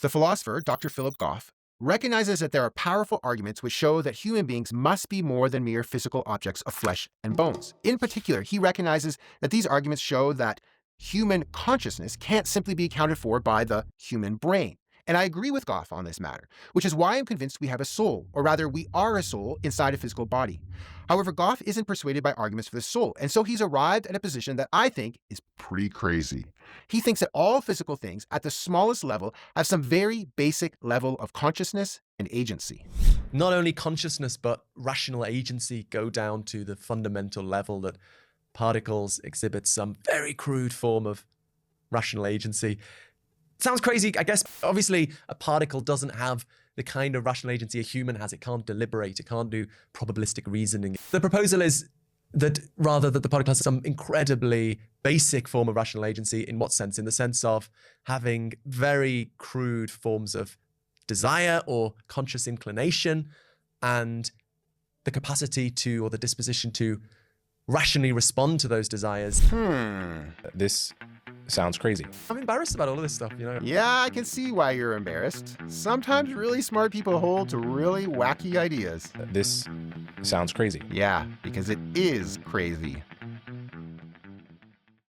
The philosopher, Dr. Philip Goff, recognizes that there are powerful arguments which show that human beings must be more than mere physical objects of flesh and bones. In particular, he recognizes that these arguments show that human consciousness can't simply be accounted for by the human brain. And I agree with Goff on this matter, which is why I'm convinced we have a soul, or rather we are a soul inside a physical body. However, Goff isn't persuaded by arguments for the soul, and so he's arrived at a position that I think is pretty crazy. He thinks that all physical things at the smallest level have some very basic level of consciousness and agency. Not only consciousness, but rational agency go down to the fundamental level that particles exhibit some very crude form of rational agency. Sounds crazy, I guess. Obviously, a particle doesn't have the kind of rational agency a human has. It can't deliberate. It can't do probabilistic reasoning. The proposal is that rather that the particle has some incredibly basic form of rational agency. In what sense? In the sense of having very crude forms of desire or conscious inclination and the capacity to, or the disposition to, rationally respond to those desires. This sounds crazy. I'm embarrassed about all of this stuff, you know? Yeah, I can see why you're embarrassed. Sometimes really smart people hold to really wacky ideas. This sounds crazy. Yeah, because it is crazy.